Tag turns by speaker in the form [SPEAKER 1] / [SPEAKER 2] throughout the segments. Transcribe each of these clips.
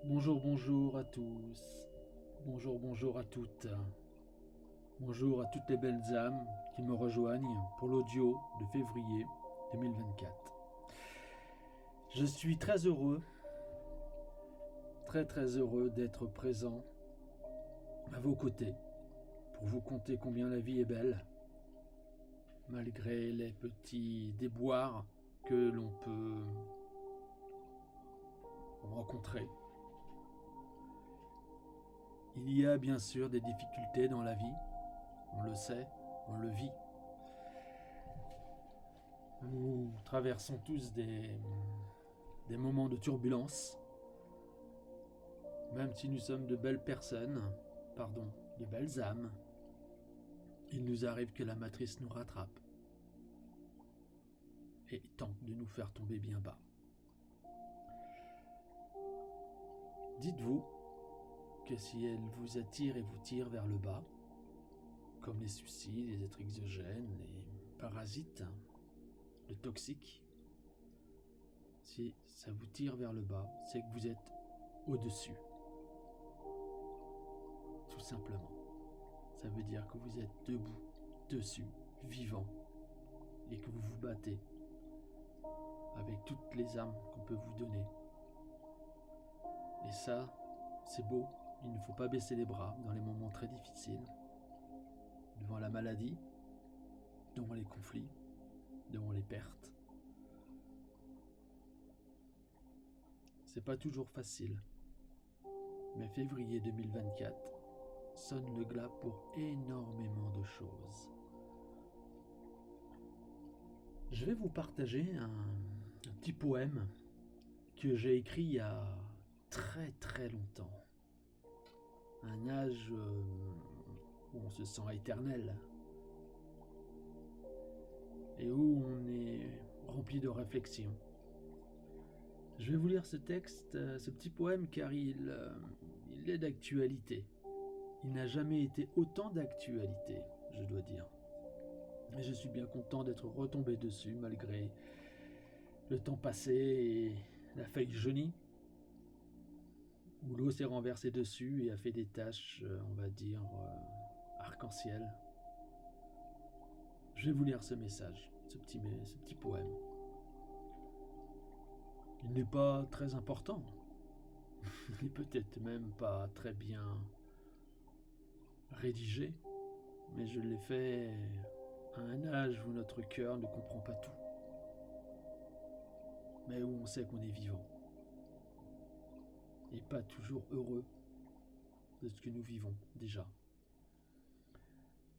[SPEAKER 1] Bonjour à tous. Bonjour à toutes. Bonjour à toutes les belles âmes qui me rejoignent pour l'audio de février 2024. Je suis très heureux d'être présent à vos côtés pour vous conter combien la vie est belle, malgré les petits déboires que l'on peut rencontrer. Il y a bien sûr des difficultés dans la vie, on le sait, on le vit. Nous traversons tous des moments de turbulence, même si nous sommes de belles personnes, de belles âmes, il nous arrive que la matrice nous rattrape et tente de nous faire tomber bien bas. Dites-vous que si elle vous attire et vous tire vers le bas, comme les suicides, les êtres exogènes, les parasites, le toxique, si ça vous tire vers le bas, c'est que vous êtes au-dessus. Tout simplement. Ça veut dire que vous êtes debout, dessus, vivant, et que vous vous battez avec toutes les armes qu'on peut vous donner. Et ça, c'est beau. Il ne faut pas baisser les bras dans les moments très difficiles, devant la maladie, devant les conflits, devant les pertes. C'est pas toujours facile, mais février 2024 sonne le glas pour énormément de choses. Je vais vous partager un petit poème que j'ai écrit il y a très longtemps. Un âge où on se sent éternel et où on est rempli de réflexions. Je vais vous lire ce texte, ce petit poème, car il est d'actualité. Il n'a jamais été autant d'actualité, je dois dire. Et je suis bien content d'être retombé dessus malgré le temps passé et la feuille jaunie, où l'eau s'est renversée dessus et a fait des taches, arc-en-ciel. Je vais vous lire ce message, ce petit poème. Il n'est pas très important. Il n'est peut-être même pas très bien rédigé, mais je l'ai fait à un âge où notre cœur ne comprend pas tout, mais où on sait qu'on est vivant et pas toujours heureux de ce que nous vivons déjà.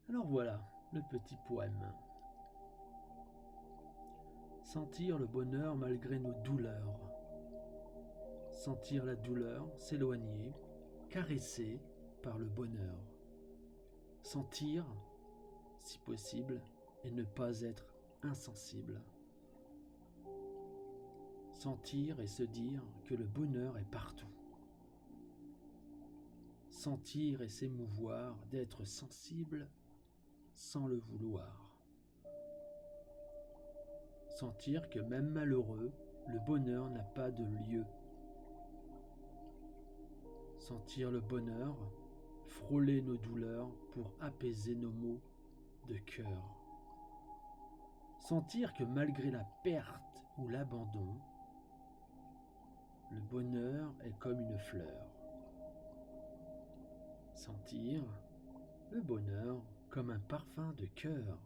[SPEAKER 1] Alors voilà, le petit poème. Sentir le bonheur malgré nos douleurs. Sentir la douleur s'éloigner, caressé par le bonheur. Sentir, si possible, et ne pas être insensible. Sentir et se dire que le bonheur est partout. Sentir et s'émouvoir d'être sensible sans le vouloir. Sentir que même malheureux, le bonheur n'a pas de lieu. Sentir le bonheur frôler nos douleurs pour apaiser nos maux de cœur. Sentir que malgré la perte ou l'abandon, le bonheur est comme une fleur. Sentir le bonheur comme un parfum de cœur.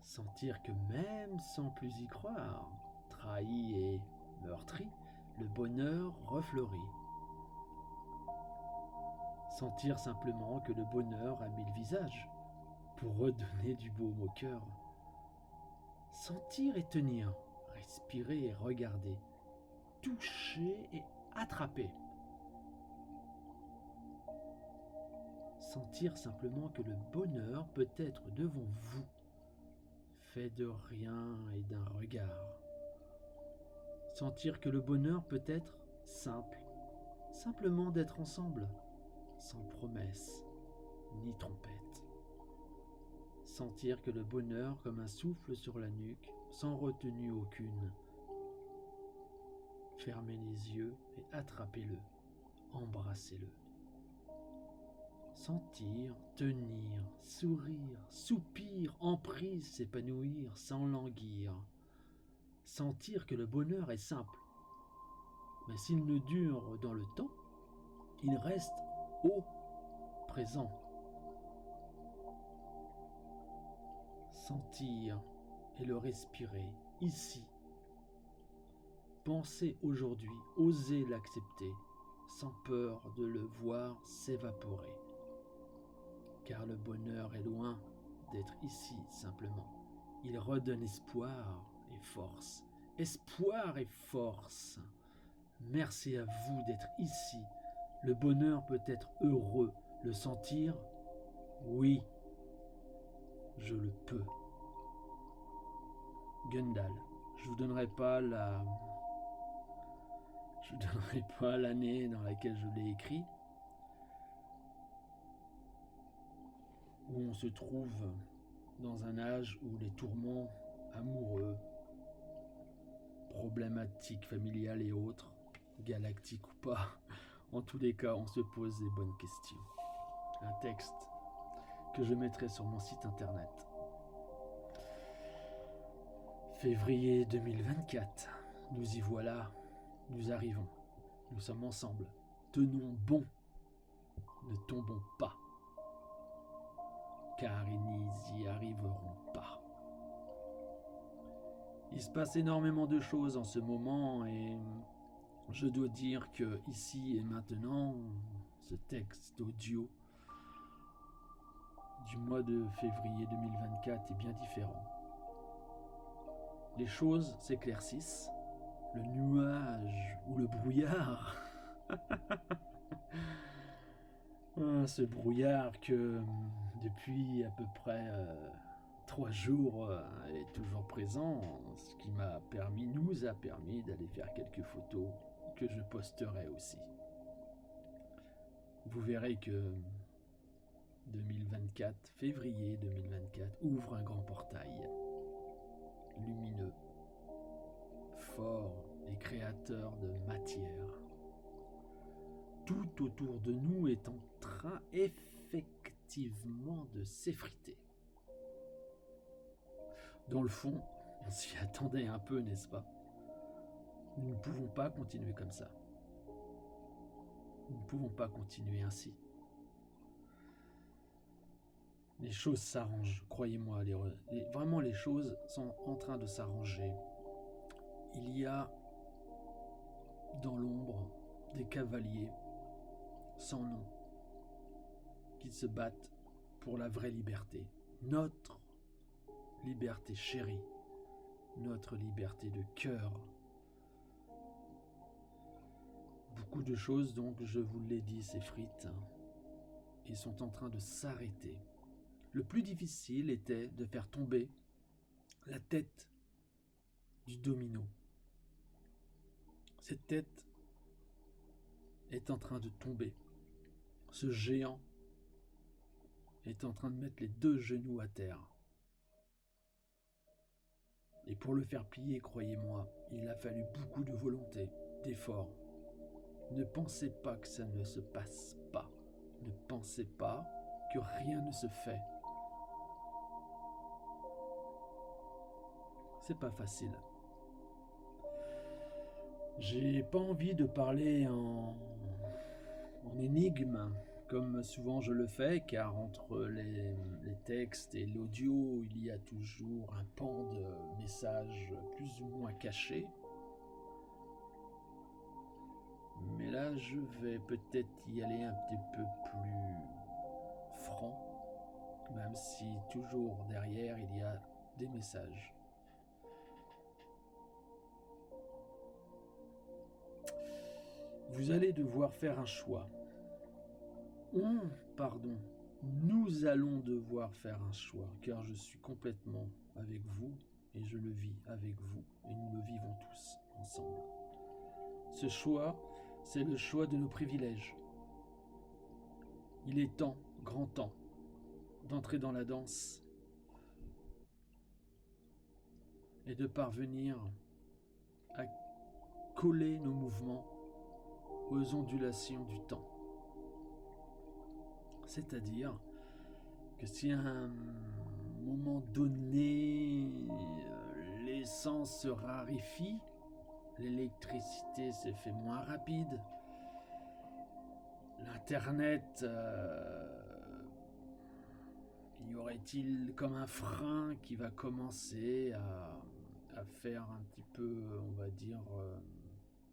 [SPEAKER 1] Sentir que même sans plus y croire, trahi et meurtri, le bonheur refleurit. Sentir simplement que le bonheur a 1000 visages pour redonner du baume au cœur. Sentir et tenir, respirer et regarder, toucher et attraper. Sentir simplement que le bonheur peut être devant vous, fait de rien et d'un regard. Sentir que le bonheur peut être simple, simplement d'être ensemble, sans promesse ni trompette. Sentir que le bonheur comme un souffle sur la nuque, sans retenue aucune. Fermez les yeux et attrapez-le. Embrassez-le. Sentir, tenir, sourire, soupir, emprise, s'épanouir, sans languir. Sentir que le bonheur est simple. Mais s'il ne dure dans le temps, il reste au présent. Sentir et le respirer ici. Pensez aujourd'hui, osez l'accepter, sans peur de le voir s'évaporer. Car le bonheur est loin d'être ici simplement. Il redonne espoir et force. Espoir et force. Merci à vous d'être ici. Le bonheur peut être heureux. Le sentir, oui, je le peux. Gundal. Je vous donnerai pas l'année dans laquelle je l'ai écrit, où on se trouve dans un âge où les tourments amoureux, problématiques familiales et autres, galactiques ou pas, en tous les cas, on se pose des bonnes questions. Un texte que je mettrai sur mon site internet. Février 2024, nous y voilà, nous arrivons, nous sommes ensemble, tenons bon, ne tombons pas, car ils n'y arriveront pas. Il se passe énormément de choses en ce moment et je dois dire que ici et maintenant, ce texte audio du mois de février 2024 est bien différent. Les choses s'éclaircissent, le nuage ou le brouillard, ce brouillard que depuis à peu près 3 jours est toujours présent, ce qui nous a permis d'aller faire quelques photos que je posterai aussi. Vous verrez que 2024, février 2024, ouvre un grand portail lumineux, fort et créateur de matière. Tout autour de nous est en train effectivement de s'effriter. Dans le fond, on s'y attendait un peu, n'est-ce pas? Nous ne pouvons pas continuer comme ça. Nous ne pouvons pas continuer ainsi. Les choses s'arrangent, croyez-moi, vraiment les choses sont en train de s'arranger. Il y a dans l'ombre des cavaliers sans nom qui se battent pour la vraie liberté. Notre liberté chérie, notre liberté de cœur. Beaucoup de choses, donc, je vous l'ai dit, s'effritent et sont en train de s'arrêter. Le plus difficile était de faire tomber la tête du domino. Cette tête est en train de tomber. Ce géant est en train de mettre les 2 genoux à terre. Et pour le faire plier, croyez-moi, il a fallu beaucoup de volonté, d'effort. Ne pensez pas que ça ne se passe pas. Ne pensez pas que rien ne se fait. C'est pas facile. J'ai pas envie de parler en énigme, comme souvent je le fais, car entre les textes et l'audio, il y a toujours un pan de messages plus ou moins cachés. Mais là, je vais peut-être y aller un petit peu plus franc, même si toujours derrière, il y a des messages. Vous allez devoir faire un choix. Nous allons devoir faire un choix, car je suis complètement avec vous et je le vis avec vous et nous le vivons tous ensemble. Ce choix, c'est le choix de nos privilèges. Il est temps, grand temps, d'entrer dans la danse et de parvenir à coller nos mouvements aux ondulations du temps. C'est-à-dire que si à un moment donné, l'essence se raréfie, l'électricité se fait moins rapide, l'Internet, y aurait-il comme un frein qui va commencer à faire un petit peu, on va dire,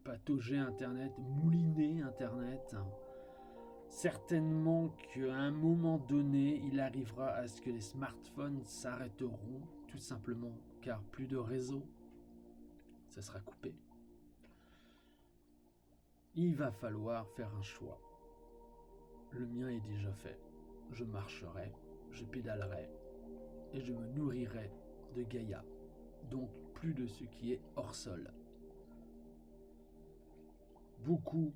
[SPEAKER 1] patauger Internet, mouliner Internet. Certainement qu'à un moment donné, il arrivera à ce que les smartphones s'arrêteront, tout simplement, car plus de réseau, ça sera coupé. Il va falloir faire un choix. Le mien est déjà fait. Je marcherai, je pédalerai, et je me nourrirai de Gaïa, donc plus de ce qui est hors sol. Beaucoup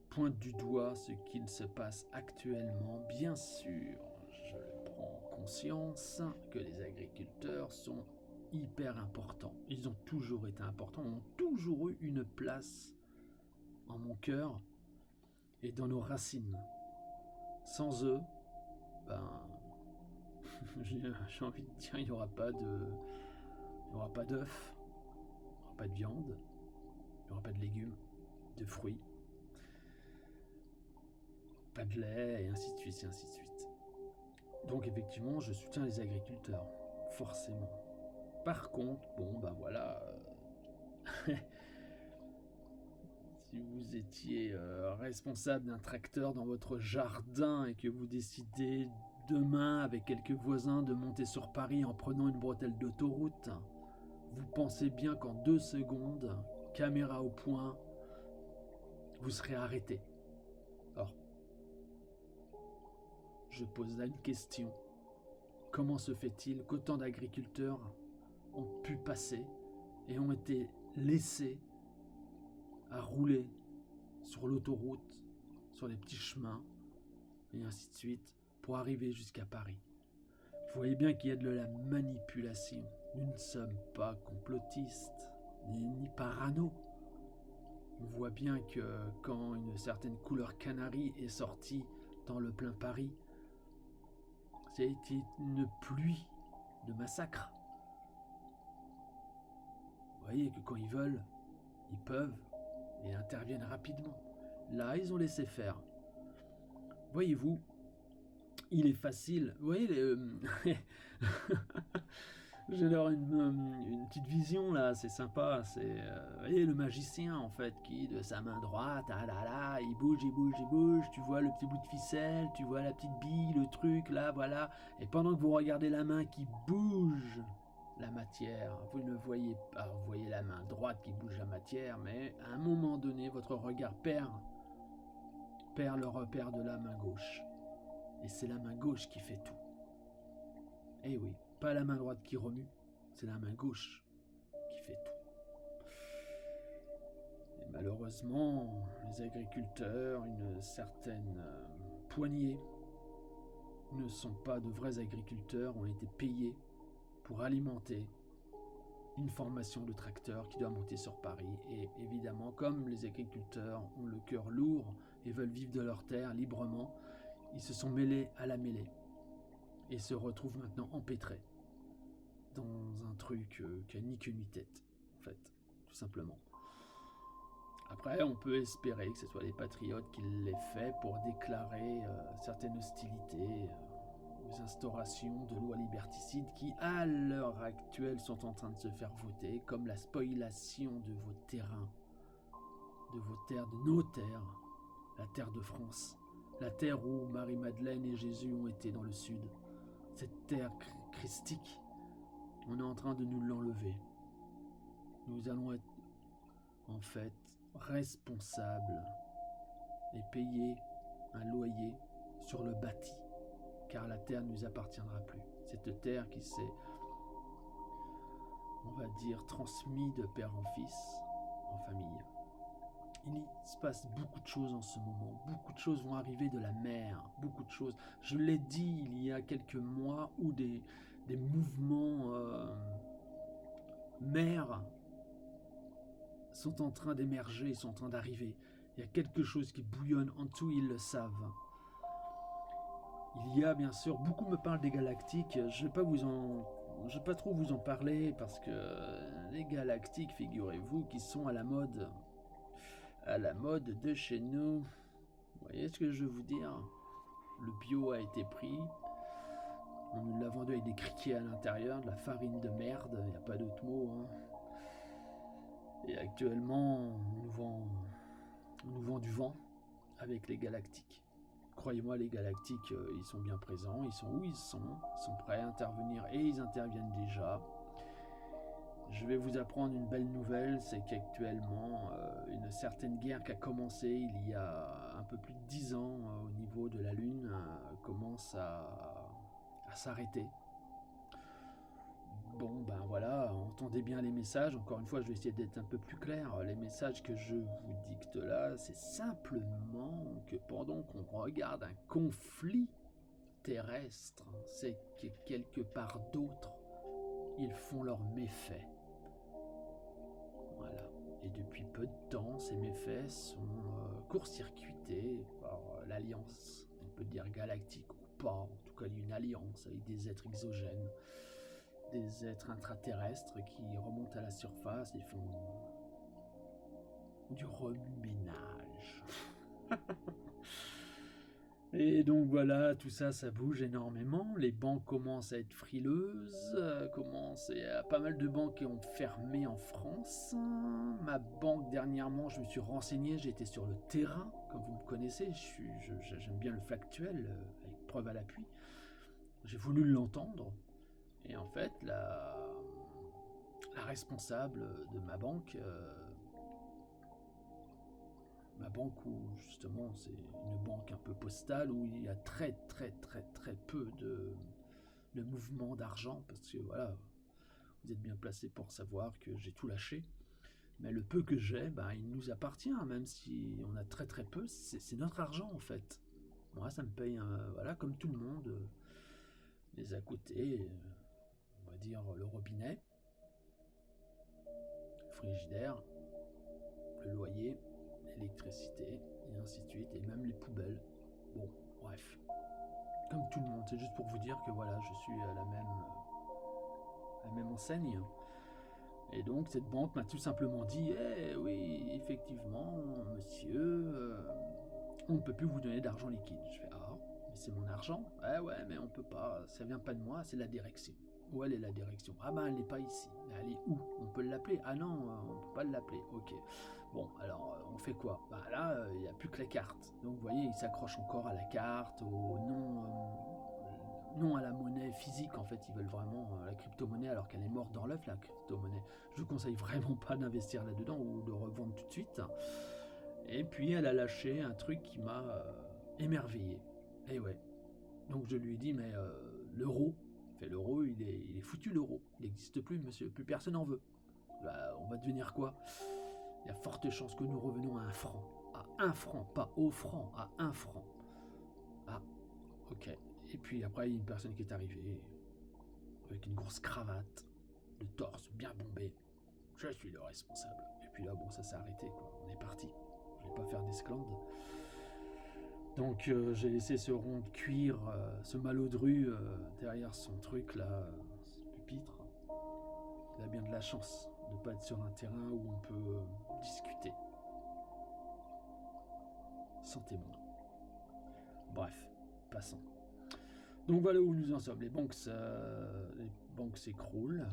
[SPEAKER 1] pointent du doigt ce qu'il se passe actuellement. Bien sûr, je prends conscience que les agriculteurs sont hyper importants. Ils ont toujours été importants, ont toujours eu une place en mon cœur et dans nos racines. Sans eux, j'ai envie de dire, il n'y aura pas d'œufs, il n'y aura pas de viande, il n'y aura pas de légumes, de fruits, pas de lait, et ainsi de suite, et ainsi de suite. Donc effectivement, je soutiens les agriculteurs, forcément. Par contre, si vous étiez responsable d'un tracteur dans votre jardin et que vous décidez demain avec quelques voisins de monter sur Paris en prenant une bretelle d'autoroute, vous pensez bien qu'en 2 secondes, caméra au point, vous serez arrêté. Or, je pose là une question. Comment se fait-il qu'autant d'agriculteurs ont pu passer et ont été laissés à rouler sur l'autoroute, sur les petits chemins, et ainsi de suite, pour arriver jusqu'à Paris? Vous voyez bien qu'il y a de la manipulation. Nous ne sommes pas complotistes, ni parano. On voit bien que quand une certaine couleur canari est sortie dans le plein Paris, ça a été une pluie de massacres. Vous voyez que quand ils veulent, ils peuvent et interviennent rapidement. Là, ils ont laissé faire. Voyez-vous, il est facile. Vous voyez, j'ai alors une petite vision là, c'est sympa. C'est, vous voyez, le magicien en fait, qui de sa main droite, il bouge. Tu vois le petit bout de ficelle, tu vois la petite bille, le truc là, voilà. Et pendant que vous regardez la main qui bouge la matière, vous ne voyez pas, vous voyez la main droite qui bouge la matière, mais à un moment donné, votre regard perd le repère de la main gauche. Et c'est la main gauche qui fait tout. Eh oui, pas la main droite qui remue, c'est la main gauche qui fait tout. Et malheureusement, les agriculteurs, une certaine poignée, ne sont pas de vrais agriculteurs, ont été payés pour alimenter une formation de tracteurs qui doit monter sur Paris. Et évidemment, comme les agriculteurs ont le cœur lourd et veulent vivre de leur terre librement, ils se sont mêlés à la mêlée et se retrouvent maintenant empêtrés dans un truc qui a ni queue ni tête, en fait, tout simplement. Après, on peut espérer que ce soit les patriotes qui l'aient fait pour déclarer certaines hostilités aux instaurations de lois liberticides qui, à l'heure actuelle, sont en train de se faire voter, comme la spoliation de vos terrains, de vos terres, de nos terres, la terre de France, la terre où Marie-Madeleine et Jésus ont été dans le sud. Cette terre christique, on est en train de nous l'enlever. Nous allons être, en fait, responsables et payer un loyer sur le bâti, car la terre ne nous appartiendra plus. Cette terre qui s'est, on va dire, transmise de père en fils, en famille. Il se passe beaucoup de choses en ce moment. Beaucoup de choses vont arriver de la mer. Beaucoup de choses. Je l'ai dit il y a quelques mois où des mouvements mer sont en train d'émerger, ils sont en train d'arriver. Il y a quelque chose qui bouillonne en dessous, ils le savent. Il y a bien sûr, beaucoup me parlent des galactiques, je vais pas trop vous en parler parce que les galactiques, figurez-vous, qui sont à la mode de chez nous. Vous voyez ce que je veux vous dire? Le bio a été pris, on nous l'a vendu avec des criquets à l'intérieur, de la farine de merde, il n'y a pas d'autre mot. Hein. Et actuellement, on nous vend du vent avec les galactiques. Croyez-moi, les galactiques, ils sont bien présents, ils sont où ils sont prêts à intervenir et ils interviennent déjà. Je vais vous apprendre une belle nouvelle, c'est qu'actuellement, une certaine guerre qui a commencé il y a un peu plus de 10 ans au niveau de la Lune commence à s'arrêter. Bon, ben voilà, entendez bien les messages. Encore une fois, je vais essayer d'être un peu plus clair. Les messages que je vous dicte là, c'est simplement que pendant qu'on regarde un conflit terrestre, c'est que quelque part d'autre, ils font leurs méfaits. Voilà. Et depuis peu de temps, ces méfaits sont court-circuités par l'Alliance. On peut dire galactique ou pas. En tout cas, il y a une alliance avec des êtres exogènes. Des êtres intraterrestres qui remontent à la surface et font du remue-ménage. Et donc voilà, tout ça, ça bouge énormément. Les banques commencent à être frileuses. Il y a pas mal de banques qui ont fermé en France. Ma banque, dernièrement, je me suis renseigné, j'ai été sur le terrain, comme vous me connaissez. J'aime bien le factuel, avec preuve à l'appui. J'ai voulu l'entendre. Et en fait, la responsable de ma banque où justement c'est une banque un peu postale où il y a très peu de mouvement d'argent, parce que voilà, vous êtes bien placé pour savoir que j'ai tout lâché. Mais le peu que j'ai, il nous appartient, même si on a très peu, c'est notre argent en fait. Moi, ça me paye, voilà, comme tout le monde, les à côté. On va dire le robinet, le frigidaire, le loyer, l'électricité, et ainsi de suite, et même les poubelles. Bon, bref. Comme tout le monde, c'est juste pour vous dire que voilà, je suis à la même enseigne. Et donc cette banque m'a tout simplement dit oui, effectivement, monsieur, on ne peut plus vous donner d'argent liquide. Je fais mais c'est mon argent. Ouais, mais on peut pas, ça vient pas de moi, c'est la direction. Où elle est la direction? Elle n'est pas ici. Mais elle est où? On peut l'appeler? Ah non, on peut pas l'appeler. Ok. Bon, alors on fait quoi? Là, il n'y a plus que la carte. Donc vous voyez, il s'accroche encore à la carte, au non à la monnaie physique. En fait, ils veulent vraiment la crypto-monnaie alors qu'elle est morte dans l'œuf, la crypto-monnaie. Je vous conseille vraiment pas d'investir là-dedans ou de revendre tout de suite. Et puis elle a lâché un truc qui m'a émerveillé. Et ouais. Donc je lui ai dit, mais l'euro, l'euro, il est foutu l'euro. Il n'existe plus, monsieur. Plus personne en veut. On va devenir quoi? Il y a forte chance que nous revenions à 1 franc. À 1 franc, pas au franc, à 1 franc. Ah, ok. Et puis après, il y a une personne qui est arrivée avec une grosse cravate, le torse bien bombé. Je suis le responsable. Et puis là, bon, ça s'est arrêté, quoi. On est parti. Je vais pas faire d'esclandre. Donc j'ai laissé ce rond de cuir, ce malodru derrière son truc là, ce pupitre. Il a bien de la chance de ne pas être sur un terrain où on peut discuter sans témoin. Bref, passons. Donc voilà où nous en sommes. Les banques s'écroulent.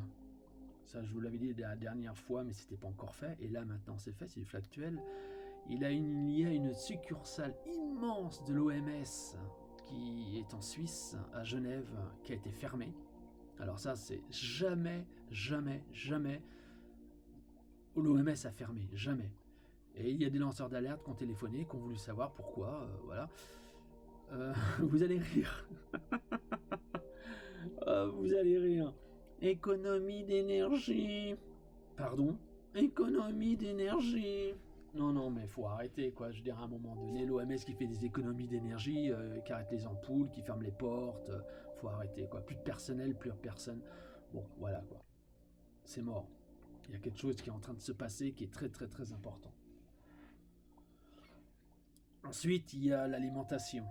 [SPEAKER 1] Ça, je vous l'avais dit la dernière fois, mais c'était pas encore fait. Et là, maintenant, c'est fait, c'est du factuel. Il y a une succursale immense de l'OMS qui est en Suisse, à Genève, qui a été fermée. Alors ça, c'est jamais l'OMS a fermé, jamais. Et il y a des lanceurs d'alerte qui ont téléphoné, qui ont voulu savoir pourquoi, voilà. Vous allez rire. Vous allez rire. Économie d'énergie. Pardon? Économie d'énergie. Non, mais faut arrêter, quoi. Je veux dire, à un moment donné, l'OMS qui fait des économies d'énergie, qui arrête les ampoules, qui ferme les portes, faut arrêter, quoi. Plus de personnel, plus de personne. Bon, voilà, quoi. C'est mort. Il y a quelque chose qui est en train de se passer qui est très très très important. Ensuite, il y a l'alimentation.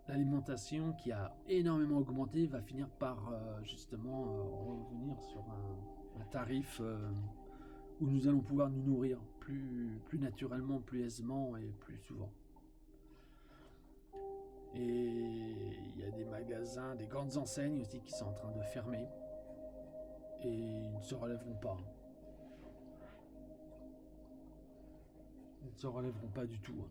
[SPEAKER 1] L'alimentation qui a énormément augmenté va finir par justement revenir sur un tarif où nous allons pouvoir nous nourrir plus naturellement, plus aisément et plus souvent. Et il y a des magasins, des grandes enseignes aussi qui sont en train de fermer et ils ne se relèveront pas. Ils ne se relèveront pas du tout.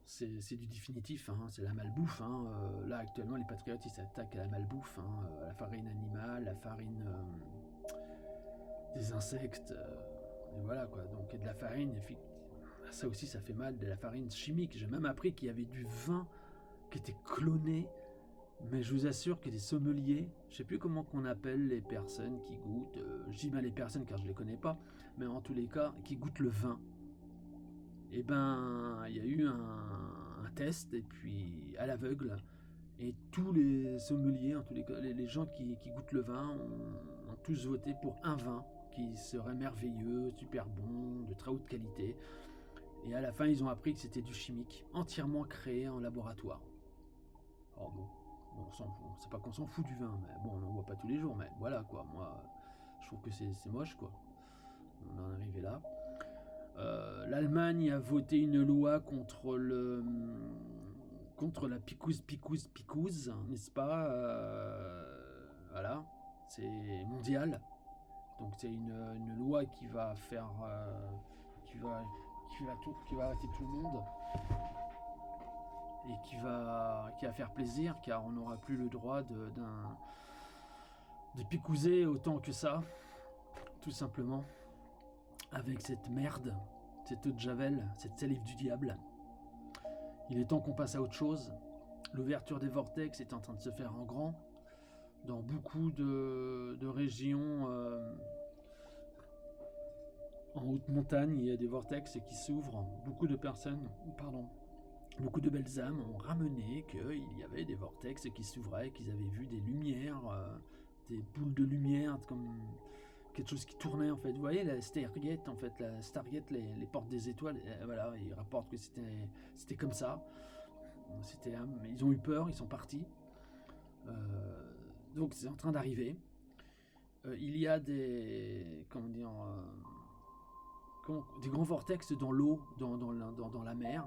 [SPEAKER 1] C'est du définitif, hein, c'est la malbouffe. Hein. Là actuellement les patriotes ils s'attaquent à la malbouffe, hein, à la farine animale, la farine des insectes, et voilà quoi. Donc et de la farine, ça aussi ça fait mal, de la farine chimique. J'ai même appris qu'il y avait du vin qui était cloné, mais je vous assure que des sommeliers, je sais plus comment qu'on appelle les personnes qui goûtent, je dis mal les personnes car je les connais pas, mais en tous les cas qui goûtent le vin. Et ben, il y a eu un test, et puis à l'aveugle, et tous les sommeliers, en tous les cas, les gens qui goûtent le vin, ont tous voté pour un vin qui serait merveilleux, super bon, de très haute qualité. Et à la fin, ils ont appris que c'était du chimique, entièrement créé en laboratoire. Alors bon, c'est pas qu'on s'en fout du vin, mais bon, on n'en voit pas tous les jours, mais voilà quoi, moi, je trouve que c'est moche quoi. On en est arrivé là. L'Allemagne a voté une loi contre la picouse, n'est-ce pas? Voilà, c'est mondial. Donc c'est une loi qui va faire, qui va arrêter tout le monde et qui va faire plaisir, car on n'aura plus le droit de picouser autant que ça, tout simplement. Avec cette merde, cette eau de javel, cette salive du diable. Il est temps qu'on passe à autre chose. L'ouverture des vortex est en train de se faire en grand. Dans beaucoup de régions en haute montagne, il y a des vortex qui s'ouvrent. Beaucoup de belles âmes ont ramené qu'il y avait des vortex qui s'ouvraient, qu'ils avaient vu des lumières, des boules de lumière comme quelque chose qui tournait en fait. Vous voyez la Stargate en fait, les portes des étoiles, voilà, ils rapportent que c'était comme ça. Ils ont eu peur, ils sont partis. Donc c'est en train d'arriver. Il y a des des grands vortex dans l'eau, dans la mer.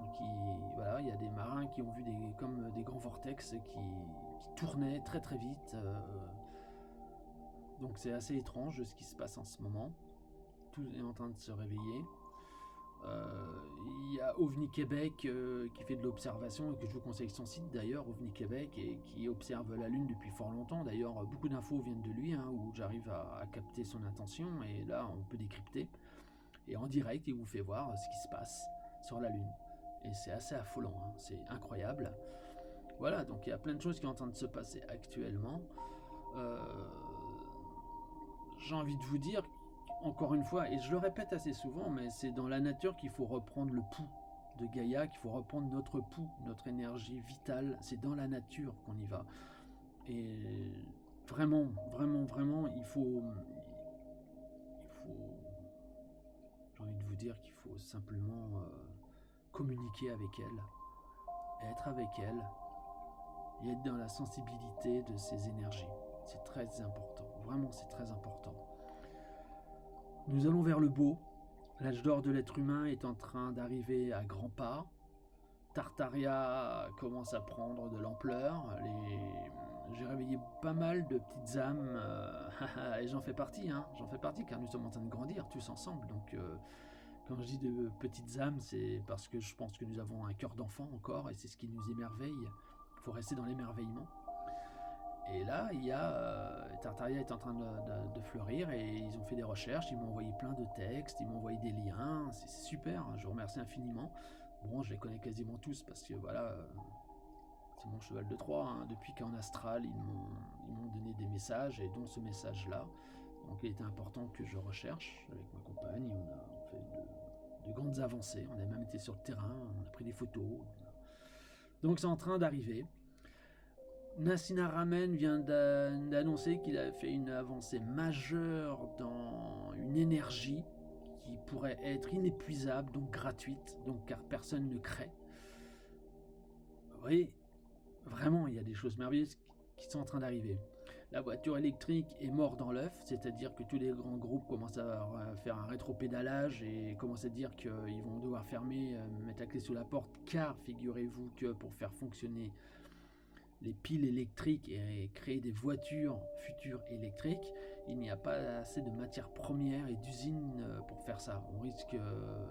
[SPEAKER 1] Voilà, il y a des marins qui ont vu des grands vortex qui tournaient très très vite. Donc c'est assez étrange ce qui se passe en ce moment. Tout est en train de se réveiller. Il y a OVNI Québec qui fait de l'observation et que je vous conseille son site d'ailleurs, OVNI Québec, et qui observe la Lune depuis fort longtemps. D'ailleurs, beaucoup d'infos viennent de lui, hein, où j'arrive à capter son intention, et là on peut décrypter. Et en direct, il vous fait voir ce qui se passe sur la Lune. Et c'est assez affolant, hein, c'est incroyable. Voilà, donc il y a plein de choses qui sont en train de se passer actuellement. J'ai envie de vous dire, encore une fois, et je le répète assez souvent, mais c'est dans la nature qu'il faut reprendre le pouls de Gaïa, qu'il faut reprendre notre pouls, notre énergie vitale. C'est dans la nature qu'on y va. Et vraiment, vraiment, vraiment, il faut... J'ai envie de vous dire qu'il faut simplement communiquer avec elle, être avec elle, et être dans la sensibilité de ses énergies. C'est très important, vraiment c'est très important. Nous allons vers le beau. L'âge d'or de l'être humain est en train d'arriver à grands pas. Tartaria commence à prendre de l'ampleur. J'ai réveillé pas mal de petites âmes, et j'en fais partie, hein. J'en fais partie car nous sommes en train de grandir tous ensemble. Donc quand je dis de petites âmes, c'est parce que je pense que nous avons un cœur d'enfant encore, et c'est ce qui nous émerveille. Il faut rester dans l'émerveillement. Et là, il y a Tartaria est en train de fleurir, et ils ont fait des recherches, ils m'ont envoyé plein de textes, ils m'ont envoyé des liens, c'est super, hein, je vous remercie infiniment. Bon, je les connais quasiment tous parce que voilà, c'est mon cheval de Troie, hein. Depuis qu'en astral, ils m'ont donné des messages, et dont ce message-là. Donc il était important que je recherche avec ma compagne, on a fait de grandes avancées, on a même été sur le terrain, on a pris des photos. Donc c'est en train d'arriver. Nassina Ramen vient d'annoncer qu'il a fait une avancée majeure dans une énergie qui pourrait être inépuisable, donc gratuite, donc car personne ne crée. Vous voyez, vraiment, il y a des choses merveilleuses qui sont en train d'arriver. La voiture électrique est morte dans l'œuf, c'est-à-dire que tous les grands groupes commencent à faire un rétropédalage et commencent à dire qu'ils vont devoir fermer, mettre la clé sous la porte, car figurez-vous que pour faire fonctionner les piles électriques et créer des voitures futures électriques, il n'y a pas assez de matières premières et d'usines pour faire ça. On risque,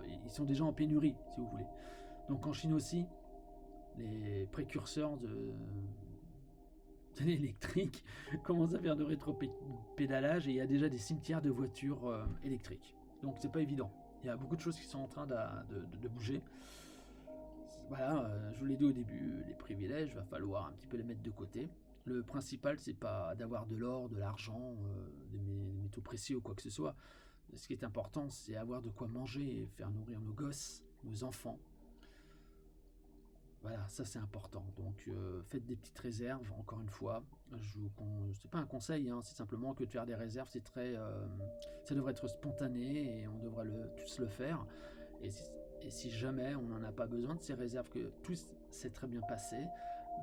[SPEAKER 1] ils sont déjà en pénurie, si vous voulez. Donc en Chine aussi, les précurseurs de l'électrique commencent à faire de rétropédalage et il y a déjà des cimetières de voitures électriques. Donc c'est pas évident. Il y a beaucoup de choses qui sont en train de bouger. Voilà, je vous l'ai dit au début, les privilèges, il va falloir un petit peu les mettre de côté. Le principal, c'est pas d'avoir de l'or, de l'argent, des métaux précieux ou quoi que ce soit. Ce qui est important, c'est avoir de quoi manger et faire nourrir nos gosses, nos enfants. Voilà, ça c'est important. Donc faites des petites réserves, encore une fois. C'est pas un conseil, hein, c'est simplement que de faire des réserves, c'est ça devrait être spontané et on devrait tous le faire. Et si jamais on n'en a pas besoin de ces réserves, que tout s'est très bien passé,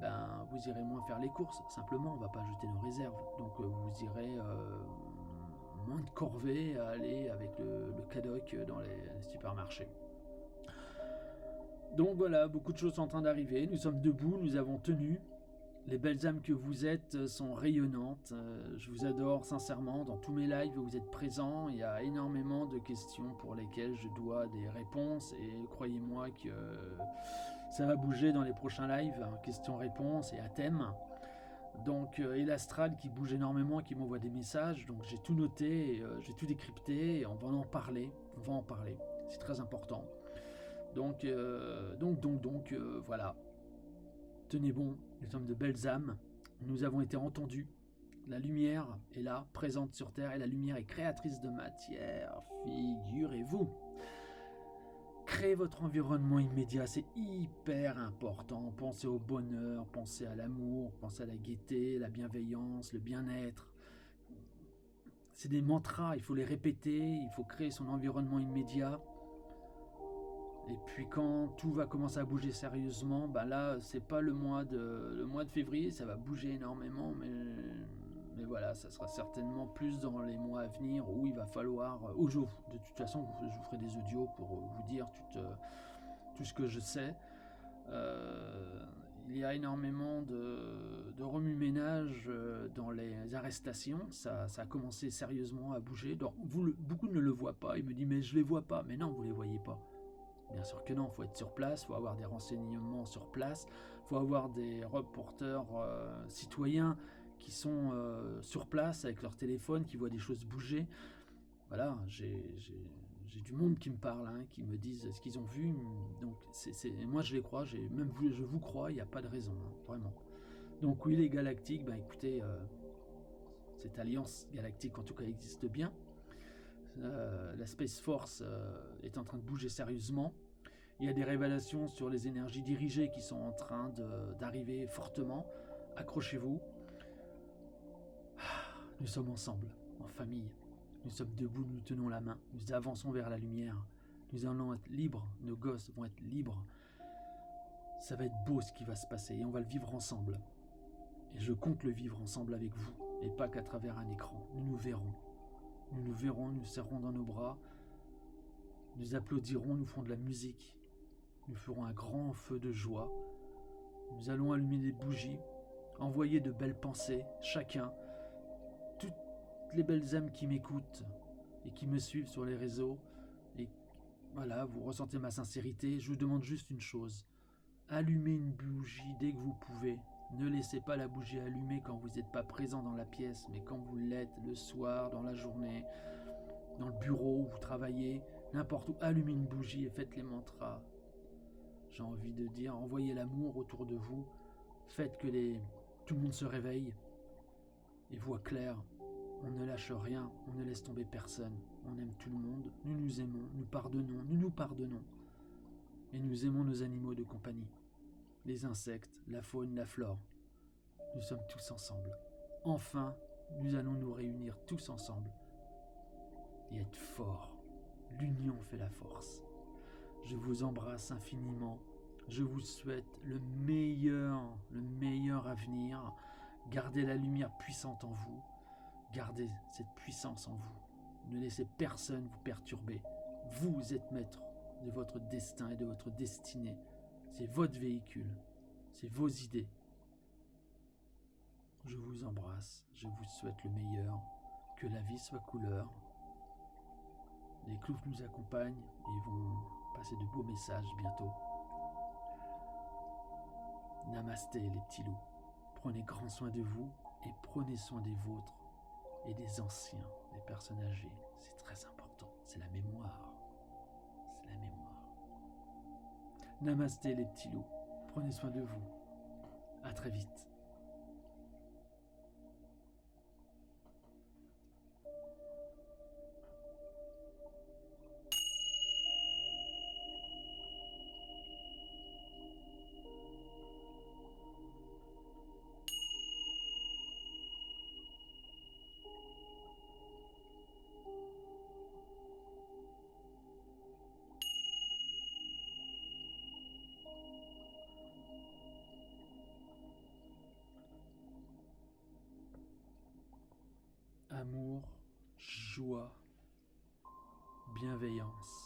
[SPEAKER 1] ben vous irez moins faire les courses. Simplement, on va pas jeter nos réserves. Donc vous irez moins de corvée à aller avec le cadoc dans les supermarchés. Donc voilà, beaucoup de choses sont en train d'arriver. Nous sommes debout, nous avons tenu. Les belles âmes que vous êtes sont rayonnantes. Je vous adore sincèrement. Dans tous mes lives, vous êtes présents. Il y a énormément de questions pour lesquelles je dois des réponses. Et croyez-moi que ça va bouger dans les prochains lives. Hein, questions-réponses et à thème. Donc, et l'astral qui bouge énormément, qui m'envoie des messages. Donc j'ai tout noté, j'ai tout décrypté. Et on va en parler. C'est très important. Donc, voilà. Tenez bon, nous sommes de belles âmes. Nous avons été entendus. La lumière est là, présente sur Terre, et la lumière est créatrice de matière. Figurez-vous. Créez votre environnement immédiat, c'est hyper important. Pensez au bonheur, pensez à l'amour, pensez à la gaieté, la bienveillance, le bien-être. C'est des mantras, il faut les répéter, il faut créer son environnement immédiat. Et puis quand tout va commencer à bouger sérieusement, ben là c'est pas le mois de février, ça va bouger énormément, mais voilà, ça sera certainement plus dans les mois à venir où il va falloir, de toute façon je vous ferai des audios pour vous dire tout ce que je sais. Il y a énormément de remue-ménage dans les arrestations, ça a commencé sérieusement à bouger. Donc, beaucoup ne le voient pas, ils me disent mais je les vois pas, mais non vous les voyez pas. Bien sûr que non, il faut être sur place, il faut avoir des renseignements sur place, il faut avoir des reporters citoyens qui sont sur place avec leur téléphone, qui voient des choses bouger. Voilà, j'ai du monde qui me parle, hein, qui me disent ce qu'ils ont vu. Donc moi je les crois, je vous crois, il n'y a pas de raison, hein, vraiment. Donc oui, les galactiques, ben écoutez, cette alliance galactique en tout cas existe bien. La Space Force est en train de bouger sérieusement. Il y a des révélations sur les énergies dirigées qui sont en train d'arriver fortement. Accrochez-vous. Nous sommes ensemble, en famille. Nous sommes debout, nous tenons la main. Nous avançons vers la lumière. Nous allons être libres. Nos gosses vont être libres. Ça va être beau ce qui va se passer et on va le vivre ensemble. Et je compte le vivre ensemble avec vous et pas qu'à travers un écran. Nous nous verrons. Nous serrons dans nos bras, nous applaudirons, nous ferons de la musique, nous ferons un grand feu de joie, nous allons allumer des bougies, envoyer de belles pensées, chacun, toutes les belles âmes qui m'écoutent et qui me suivent sur les réseaux, et voilà, vous ressentez ma sincérité, je vous demande juste une chose, allumez une bougie dès que vous pouvez. Ne laissez pas la bougie allumée quand vous n'êtes pas présent dans la pièce, mais quand vous l'êtes le soir, dans la journée, dans le bureau où vous travaillez, n'importe où, allumez une bougie et faites les mantras. J'ai envie de dire, envoyez l'amour autour de vous, faites que tout le monde se réveille et voit clair. On ne lâche rien, on ne laisse tomber personne, on aime tout le monde, nous nous aimons, nous nous pardonnons. Et nous aimons nos animaux de compagnie. Les insectes, la faune, la flore. nous sommes tous ensemble. Enfin, nous allons nous réunir tous ensemble et être forts. L'union fait la force. Je vous embrasse infiniment. Je vous souhaite le meilleur avenir. Gardez la lumière puissante en vous. Gardez cette puissance en vous. Ne laissez personne vous perturber. Vous êtes maître de votre destin et de votre destinée. C'est votre véhicule. C'est vos idées. Je vous embrasse. Je vous souhaite le meilleur. Que la vie soit couleur. Les clous nous accompagnent et ils vont passer de beaux messages bientôt. Namasté les petits loups. Prenez grand soin de vous et prenez soin des vôtres et des anciens, des personnes âgées. C'est très important. C'est la mémoire. C'est la mémoire. Namasté les petits loups. Prenez soin de vous. À très vite. Amour, joie, bienveillance.